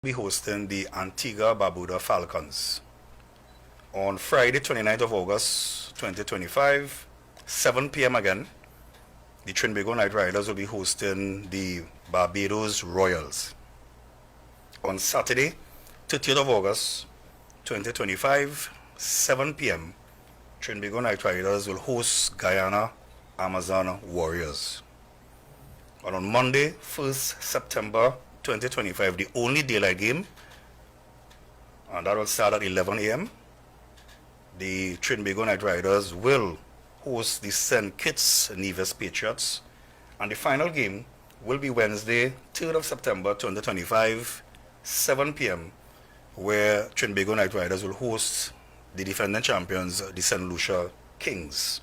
be hosting the Antigua Barbuda Falcons on Friday 29th of August 2025, 7 p.m. again. The Trinbago Knight Riders will be hosting the Barbados Royals. On Saturday 30th of August 2025, 7 p.m. Trinbago Knight Riders will host Guyana Amazon Warriors. And on Monday 1st September 2025, the only daylight game, and that will start at 11 a.m. The Trinbago Knight Riders will host the St. Kitts Nevis Patriots, and the final game will be Wednesday 3rd of September 2025, 7 p.m., where Trinbago Knight Riders will host the defending champions, the St. Lucia Kings.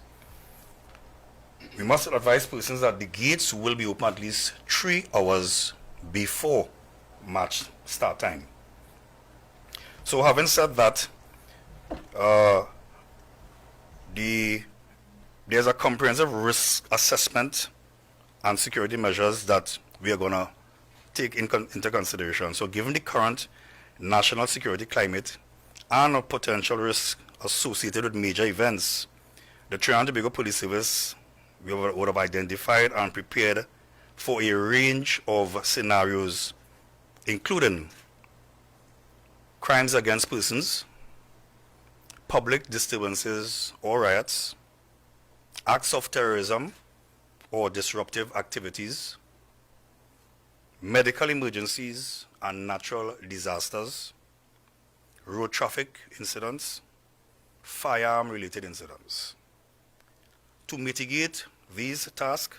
We must advise persons that the gates will be open at least 3 hours before match start time. So having said that, there's a comprehensive risk assessment and security measures that we are going to take into consideration. So given the current national security climate and potential risks associated with major events, the Trinidad and Tobago Police Service would have identified and prepared for a range of scenarios, including crimes against persons, public disturbances or riots, acts of terrorism or disruptive activities, medical emergencies and natural disasters, road traffic incidents, firearm-related incidents. To mitigate these tasks,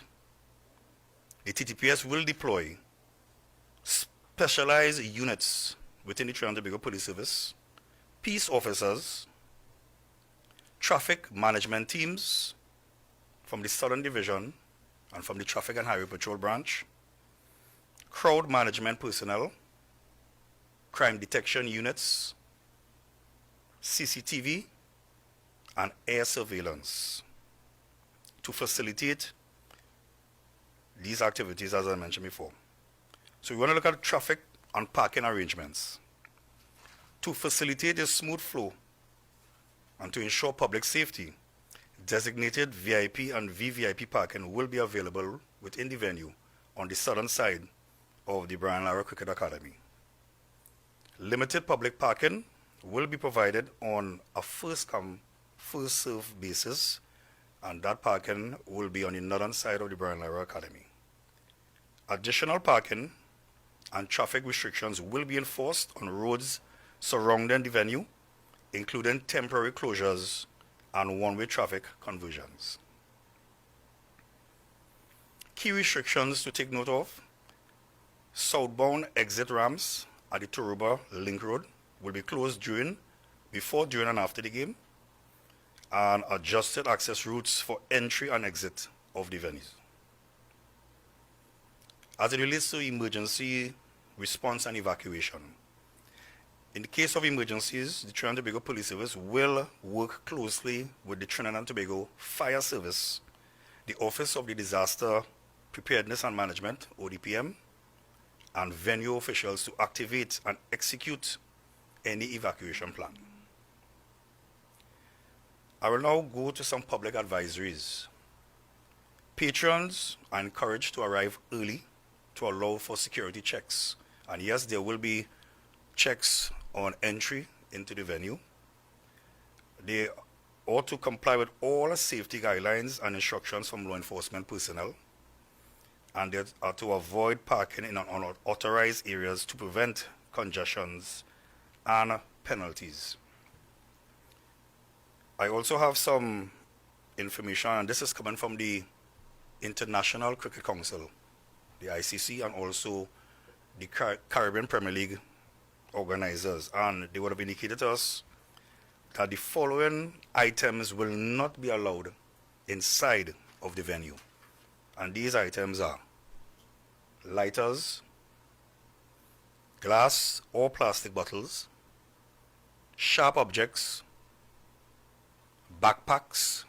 the TTPS will deploy specialized units within the Trinidad and Tobago Police Service, peace officers, traffic management teams from the Southern Division and from the Traffic and Highway Patrol Branch, crowd management personnel, crime detection units, CCTV, and air surveillance to facilitate these activities, as I mentioned before. So we want to look at traffic and parking arrangements. To facilitate a smooth flow and to ensure public safety, designated VIP and VVIP parking will be available within the venue on the southern side of the Brian Lara Cricket Academy. Limited public parking will be provided on a first-come, first-served basis, and that parking will be on the northern side of the Brian Lara Academy. Additional parking and traffic restrictions will be enforced on roads surrounding the venue, including temporary closures and one-way traffic conversions. Key restrictions to take note of: southbound exit ramps at the Tarouba Link Road will be closed before, during, and after the game, and adjusted access routes for entry and exit of the venues. As it relates to emergency response and evacuation, in the case of emergencies, the Trinidad and Tobago Police Service will work closely with the Trinidad and Tobago Fire Service, the Office of the Disaster Preparedness and Management, ODPM, and venue officials to activate and execute any evacuation plan. I will now go to some public advisories. Patrons are encouraged to arrive early to allow for security checks. And yes, there will be checks on entry into the venue. They ought to comply with all safety guidelines and instructions from law enforcement personnel. And they are to avoid parking in unauthorized areas to prevent congestions and penalties. I also have some information, and this is coming from the International Cricket Council, the ICC, and also the Caribbean Premier League organizers, and they would have indicated to us that the following items will not be allowed inside of the venue. And these items are lighters, glass or plastic bottles, sharp objects, backpacks,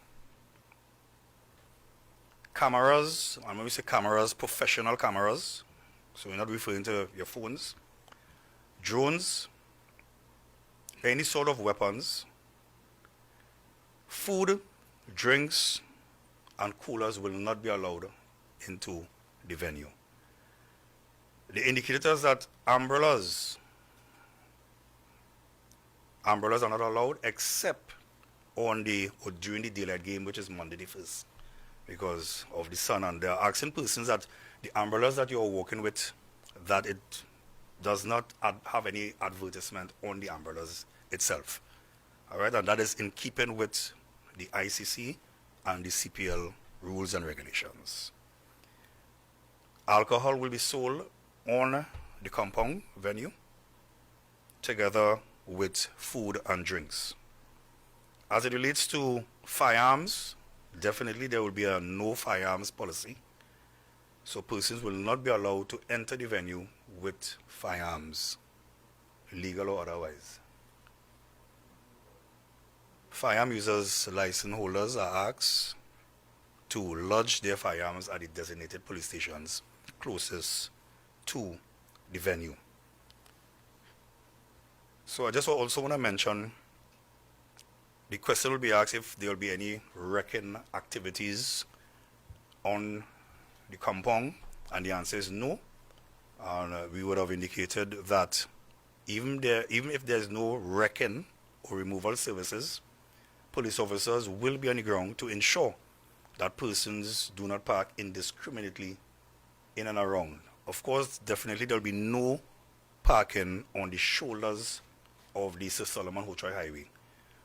cameras, and when we say cameras, professional cameras, so we're not referring to your phones, drones, any sort of weapons, food, drinks, and coolers will not be allowed into the venue. The indicators that umbrellas are not allowed except on the or during the daylight game, which is Monday the 1st, because of the sun. And they are asking persons that the umbrellas that you're working with, that it does not have any advertisement on the umbrellas itself. All right, and that is in keeping with the ICC and the CPL rules and regulations. Alcohol will be sold on the compound venue together with food and drinks. As it relates to firearms, definitely there will be a no firearms policy. So persons will not be allowed to enter the venue with firearms, legal or otherwise. Firearm users, license holders are asked to lodge their firearms at the designated police stations closest to the venue. So I just also want to mention, the question will be asked if there will be any wrecking activities on the compound, and the answer is no. And we would have indicated that even if there is no wrecking or removal services, police officers will be on the ground to ensure that persons do not park indiscriminately in and around. Of course, definitely there will be no parking on the shoulders of the Sir Solomon Hochoy Highway.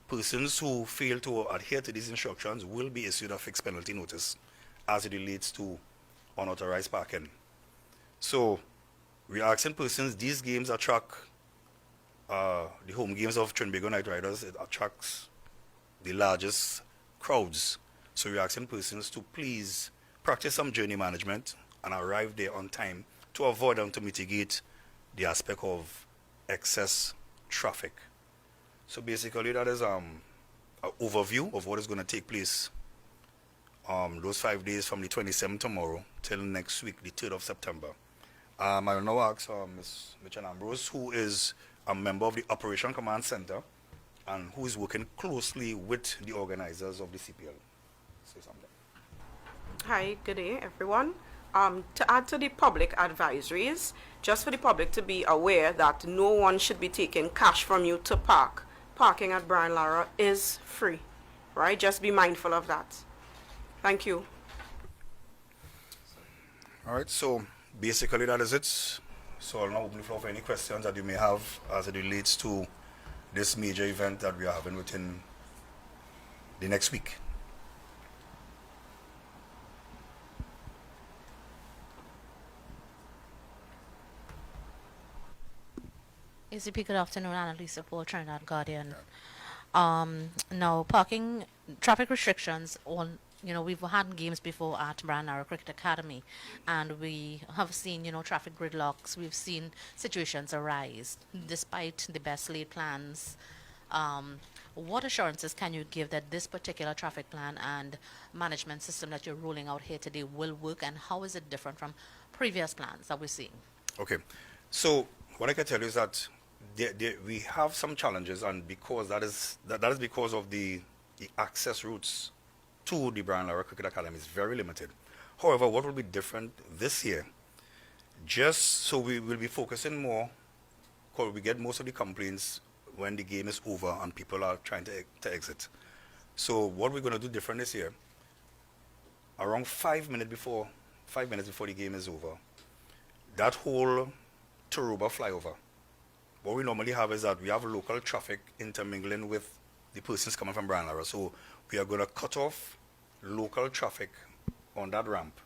Persons who fail to adhere to these instructions will be issued a fixed penalty notice as it relates to unauthorized parking. So we are asking persons, these games attract, the home games of Trinbago Night Riders, it attracts the largest crowds. So we are asking persons to please practice some journey management and arrive there on time to avoid and to mitigate the aspect of excess traffic. So basically that is an overview of what is going to take place those 5 days from the 27th tomorrow till next week, the 3rd of September. I will now ask Ms. Mitchell Ambrose, who is a member of the Operation Command Center and who is working closely with the organizers of the CPL. Say something. Hi, good day, everyone. To add to the public advisories, just for the public to be aware that no one should be taking cash from you to park. Parking at Brian Lara is free, right? Just be mindful of that. Thank you. All right, so basically that is it. So I'll now open the floor for any questions that you may have as it relates to this major event that we are having within the next week. ACP, good afternoon. Annalisa for Trinidad Guardian. Now, traffic restrictions on, we've had games before at Branara Cricket Academy, and we have seen, traffic gridlocks. We've seen situations arise despite the best laid plans. What assurances can you give that this particular traffic plan and management system that you're rolling out here today will work, and how is it different from previous plans that we're seeing? Okay, so what I can tell you is that we have some challenges, and because that is because of the access routes to the Brian Lara Cricket Academy is very limited. However, what will be different this year, just so we will be focusing more, because we get most of the complaints when the game is over and people are trying to exit. So what we're going to do different this year, around 5 minutes before the game is over, that whole Tarouba flyover, what we normally have is that we have local traffic intermingling with the persons coming from Brian Lara. So we are going to cut off local traffic on that ramp.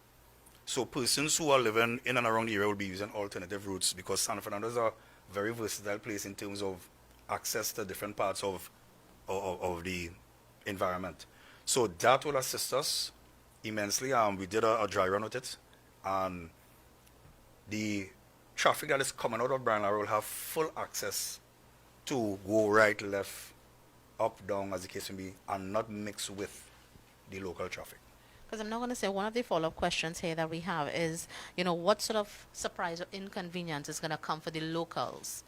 So persons who are living in and around the area will be using alternative routes, because San Fernando is a very versatile place in terms of access to different parts of the environment. So that will assist us immensely. We did a dry run with it, and the traffic that is coming out of Brian Lara will have full access to go right, left, up, down, as the case may be, and not mix with the local traffic. Because I'm not going to say, one of the follow-up questions here that we have is, what sort of surprise or inconvenience is going to come for the locals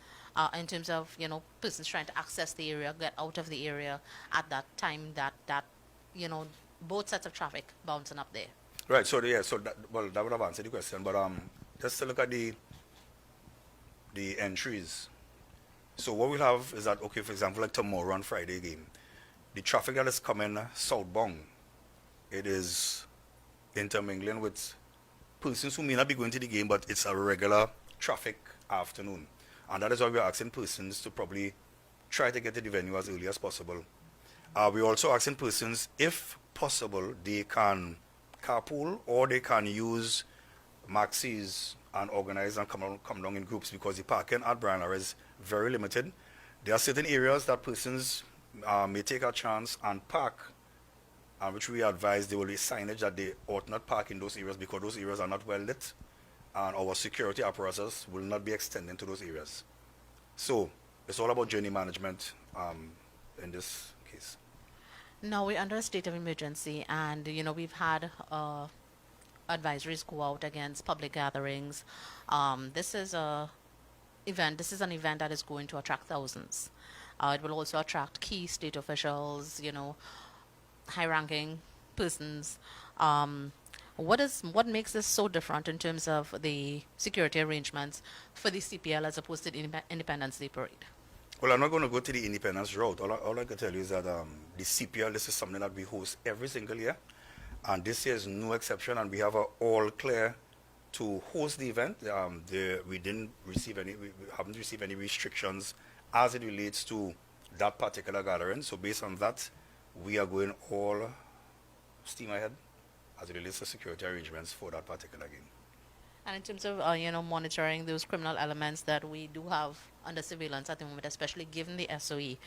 in terms of, persons trying to access the area, get out of the area at that time that both sets of traffic bouncing up there. Right. So yeah. So that, well, that would have answered the question. But just to look at the entries. So what we'll have is that, okay, for example, like tomorrow on Friday game, the traffic that is coming southbound, it is intermingling with persons who may not be going to the game, but it's a regular traffic afternoon. And that is why we're asking persons to probably try to get to the venue as early as possible. We're also asking persons, if possible, they can carpool or they can use maxis and organize and come down in groups, because the parking at Brian Lara is very limited. There are certain areas that persons may take a chance and park, which we advise there will be signage that they ought not park in those areas because those areas are not well lit, and our security apparatus will not be extending to those areas. So it's all about journey management in this case. Now we're under a state of emergency, and we've had advisories go out against public gatherings. This is an event that is going to attract thousands. It will also attract key state officials, high-ranking persons. What makes this so different in terms of the security arrangements for the CPL as opposed to the Independence Day parade? Well, I'm not going to go to the independence route. All I can tell you is that the CPL, this is something that we host every single year. And this year is no exception, and we have all clear to host the event. We haven't received any restrictions as it relates to that particular gathering. So based on that, we are going all steam ahead as it relates to security arrangements for that particular game. And in terms of monitoring those criminal elements that we do have under surveillance at the moment, especially given the SOE,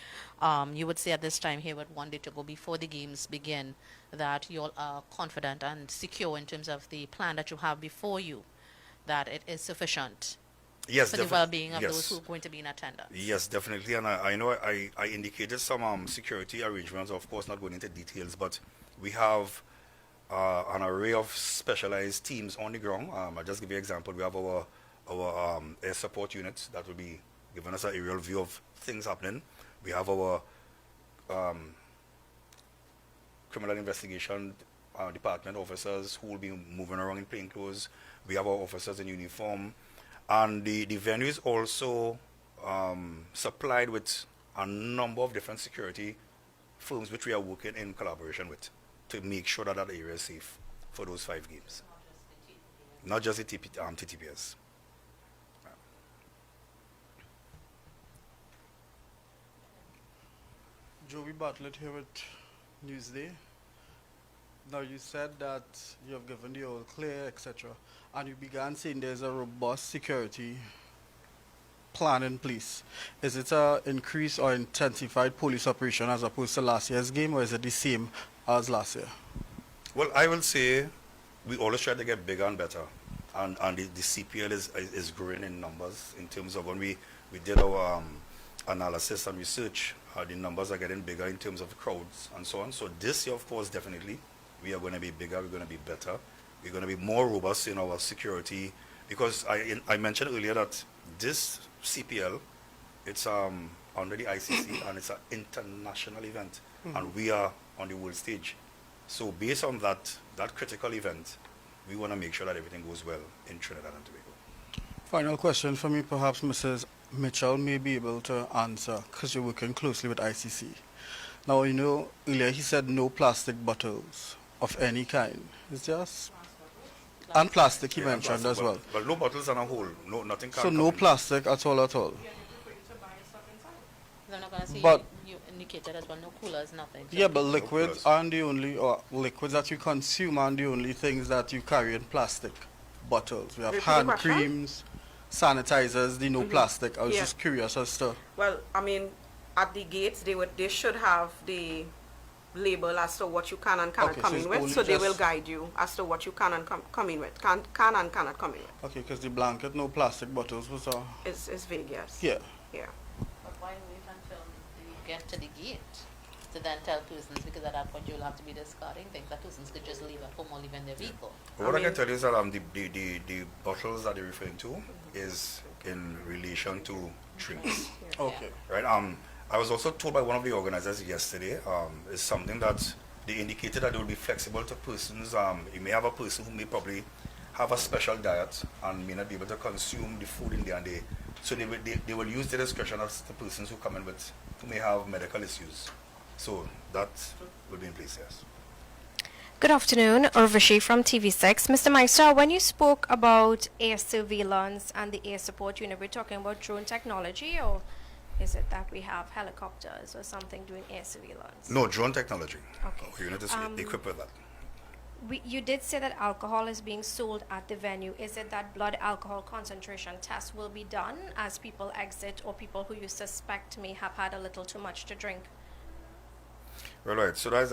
you would say at this time here, with 1 day to go before the games begin, that you all are confident and secure in terms of the plan that you have before you, that it is sufficient for the well-being of those who are going to be in attendance. Yes, definitely. And I know I indicated some security arrangements, of course not going into details, but we have an array of specialized teams on the ground. I'll just give you an example. We have our air support units that will be giving us an aerial view of things happening. We have our criminal investigation department officers who will be moving around in plain clothes. We have our officers in uniform. And the venue is also supplied with a number of different security firms which we are working in collaboration with to make sure that that area is safe for those 5 games. Not just the TTPS. Joey Bartlett here with Newsday. Now you said that you have given the all clear, etc. And you began saying there's a robust security plan in place. Is it an increased or intensified police operation as opposed to last year's game, or is it the same as last year? Well, I will say we always try to get bigger and better. And the CPL is growing in numbers in terms of when we did our analysis and research, the numbers are getting bigger in terms of crowds and so on. So this year, of course, definitely, we are going to be bigger, we're going to be better, we're going to be more robust in our security, because I mentioned earlier that this CPL, it's under the ICC and it's an international event, and we are on the world stage. So based on that critical event, we want to make sure that everything goes well in Trinidad and Tobago. Final question for me, perhaps Mrs. Mitchell may be able to answer, because you're working closely with ICC. Now, earlier he said no plastic bottles of any kind. It's just... And plastic he mentioned as well. But no bottles on a whole. No, nothing can So no plastic at all, at all. I'm not going to say But- you indicated as well, no coolers, nothing. Yeah, but No liquids coolers. aren't the only, or liquids that you consume aren't the only things that you carry in plastic bottles. We have Repeat the hand question? creams, sanitizers, the no plastic. I was Yeah. just curious as to... Well, I mean, at the gates, they should have the label as to what you can and cannot Okay, come so in it's with, only so they will just- guide you as to what you can and come in with, can and cannot come in with. Okay, because the blanket, no plastic bottles was... It's vague, yes. yeah. Yeah. But why wait until you get to the gate to then tell persons, because at that point you'll have to be discarding things that persons could just leave at home or leave in their vehicle. What I I can mean- tell you is that the bottles that you're referring to is in relation to drinks. Okay. Right. I was also told by one of the organizers yesterday. Is something that they indicated that they will be flexible to persons. You may have a person who may probably have a special diet and may not be able to consume the food in there, and so they will use the discretion of the persons who come in with who may have medical issues. So that will be in place. Yes. Good afternoon, Urvashi from TV6. Mr. Meister, when you spoke about air surveillance and the air support unit, we're talking about drone technology, or is it that we have helicopters or something doing air surveillance? No, drone technology. Okay. Our unit is equipped with that. You did say that alcohol is being sold at the venue. Is it that blood alcohol concentration tests will be done as people exit, or people who you suspect may have had a little too much to drink? Right. So that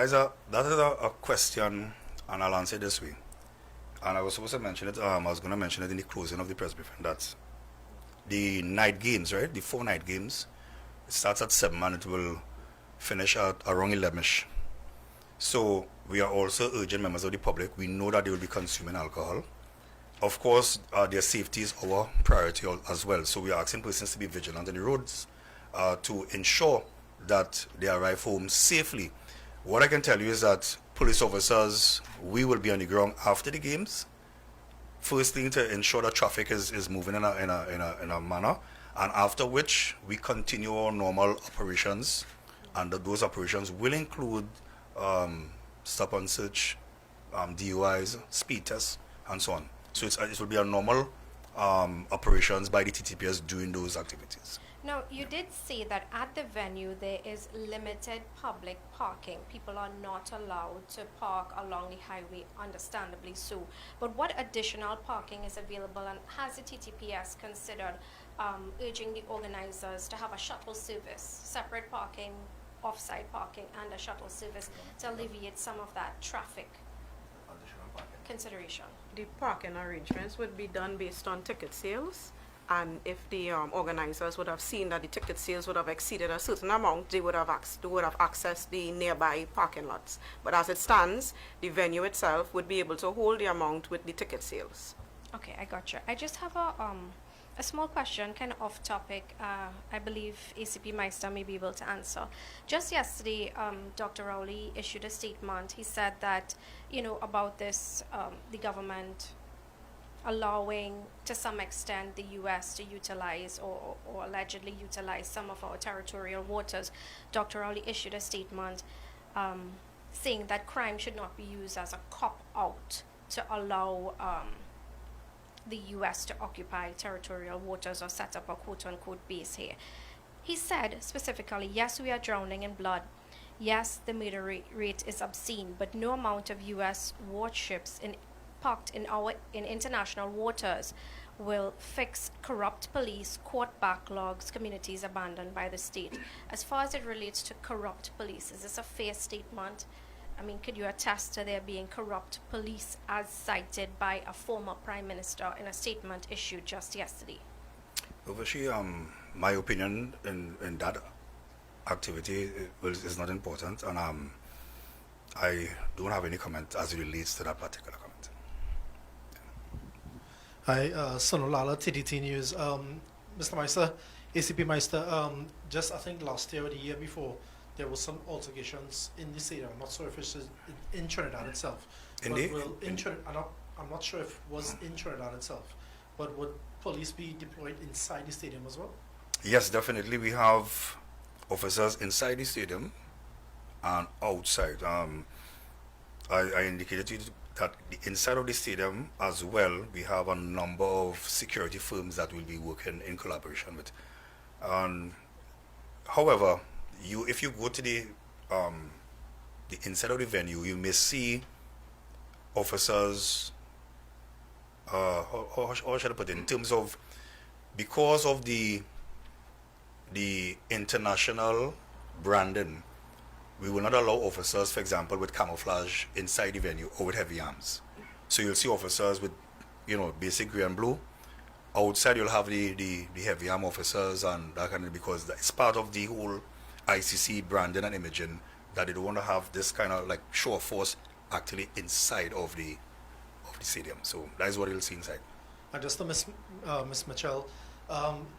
is a question, and I'll answer it this way. And I was supposed to mention it. I was going to mention it in the closing of the press briefing. That the night games, right? The 4 night games, it starts at 7 and it will finish at around 11ish. So we are also urging members of the public. We know that they will be consuming alcohol. Of course, their safety is our priority as well. So we are asking persons to be vigilant on the roads to ensure that they arrive home safely. What I can tell you is that police officers, we will be on the ground after the games. First thing, to ensure that traffic is moving in a manner, and after which we continue our normal operations, and those operations will include stop and search, DUIs, speed tests, and so on. So it will be a normal operations by the TTPS doing those activities. Now, you did say that at the venue there is limited public parking. People are not allowed to park along the highway, understandably so. But what additional parking is available, and has the TTPS considered urging the organizers to have a shuttle service, separate parking, off-site parking, and a shuttle service to alleviate some of that traffic consideration? The parking arrangements would be done based on ticket sales. And if the organizers would have seen that the ticket sales would have exceeded a certain amount, they would have accessed the nearby parking lots. But as it stands, the venue itself would be able to hold the amount with the ticket sales. Okay, I gotcha. I just have a small question, kind of off topic. I believe ACP Meister may be able to answer. Just yesterday, Dr. Rowley issued a statement. He said that, about this, the government allowing to some extent the U.S. to utilize or allegedly utilize some of our territorial waters. Dr. Rowley issued a statement saying that crime should not be used as a cop-out to allow the U.S. to occupy territorial waters or set up a quote-unquote base here. He said specifically, yes, we are drowning in blood. Yes, the murder rate is obscene, but no amount of U.S. warships parked in international waters will fix corrupt police, court backlogs, communities abandoned by the state. As far as it relates to corrupt police, is this a fair statement? I mean, could you attest to there being corrupt police as cited by a former prime minister in a statement issued just yesterday? Obviously, my opinion in that activity is not important, and I don't have any comment as it relates to that particular comment. Hi, Sonolala, TDT News. Mr. Meister, ACP Meister, just I think last year or the year before, there was some altercations in the stadium. I'm not sure if it's in Trinidad itself. I'm not sure if it was in Trinidad itself, but would police be deployed inside the stadium as well? Yes, definitely. We have officers inside the stadium and outside. I indicated to you that the inside of the stadium as well, we have a number of security firms that will be working in collaboration with. However, if you go to the inside of the venue, you may see officers. How should I put it? In terms of, because of the international branding, we will not allow officers, for example, with camouflage inside the venue or with heavy arms. So you'll see officers with, basic gray and blue. Outside you'll have the heavy arm officers and that kind of, because it's part of the whole ICC branding and imaging that they don't want to have this kind of like show of force actually inside of the stadium. So that is what you'll see inside. And just to Miss Mitchell,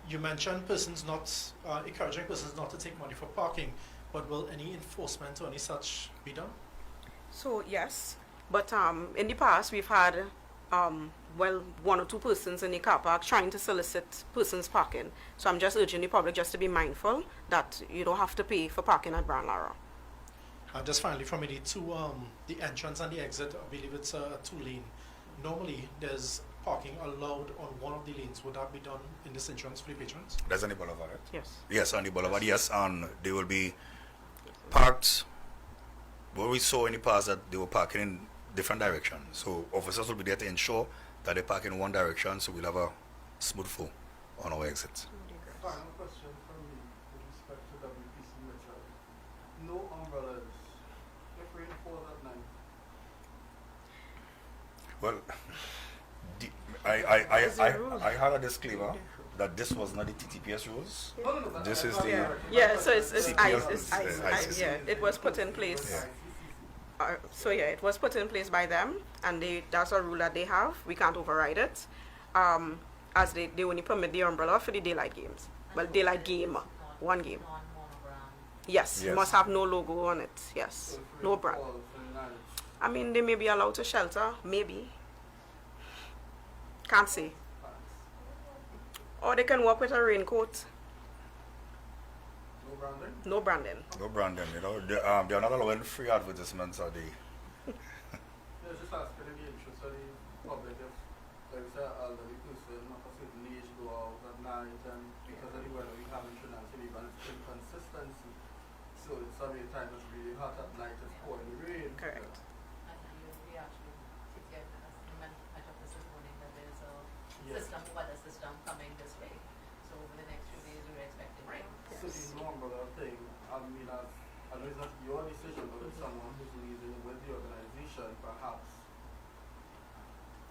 You mentioned persons not encouraging persons not to take money for parking, but will any enforcement or any such be done? So yes, but in the past we've had well, one or two persons in the car park trying to solicit persons parking. So I'm just urging the public just to be mindful that you don't have to pay for parking at Brand Lara. Just finally, from the entrance and the exit, I believe it's a two-lane. Normally, there's parking allowed on one of the lanes. Would that be done in this entrance for the patrons? That's on the boulevard, right? Yes. Yes, on the boulevard, yes, and they will be parked. What we saw in the past that they were parking in different directions. So officers will be there to ensure that they park in one direction, so we'll have a smooth flow on our exits. Final question from me with respect to WPC Metro. No umbrellas if rain falls at night. Well, I had a disclaimer that this was not the TTPS rules. No. This is the Yeah, so it's CPS ICE. Yeah, it was put in place. Yeah. So yeah, it was put in place by them, and that's a rule that they have. We can't override it, as they only permit the umbrella for the daylight games. Well, daylight game, one game. Yes, you Yes. must have no logo on it. Yes, no brand. I mean, they may be allowed to shelter, maybe. Can't say. Or they can walk with a raincoat, No branding? no branding. no branding, you know. They're not allowing free advertisements, are they? Yeah, just asking in the interest of the public if, like I said, elderly person of a certain age go out at night and because of the weather we have in Trinidad and Tobago, it's inconsistency. So it's some time it's really hot at night, it's pouring rain. Correct. Yes. weather system coming this way. So over the next few days, we're expecting rain. So the umbrella thing, I mean, I know it's not your decision, but it's someone who's leading with the organization, perhaps.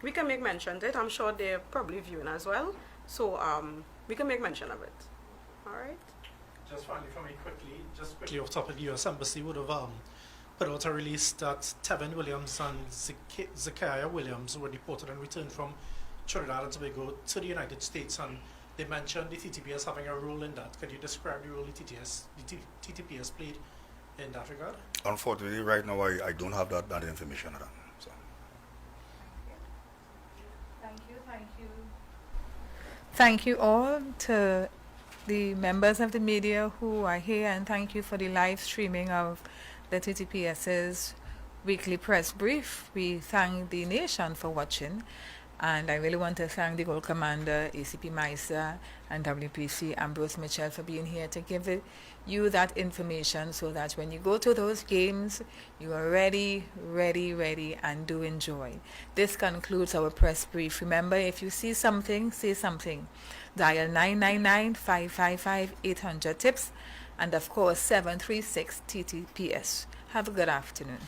We can make mention of it. I'm sure they're probably viewing as well. So we can make mention of it. All right. Just finally, from me quickly off topic, the U.S. Embassy would have put out a release that Tevin Williams and Zachariah Williams were deported and returned from Trinidad and Tobago to the United States, and they mentioned the TTPS having a role in that. Could you describe the role the TTPS played in that regard? Unfortunately, right now I don't have that information around. So. Thank you all to the members of the media who are here, and thank you for the live streaming of the TTPS's weekly press brief. We thank the nation for watching, and I really want to thank the Gold Commander, ACP Meister, and WPC Ambrose Mitchell for being here to give you that information so that when you go to those games, you are ready, and do enjoy. This concludes our press brief. Remember, if you see something, say something. Dial 999-555-800 tips, and of course 736 TTPS. Have a good afternoon.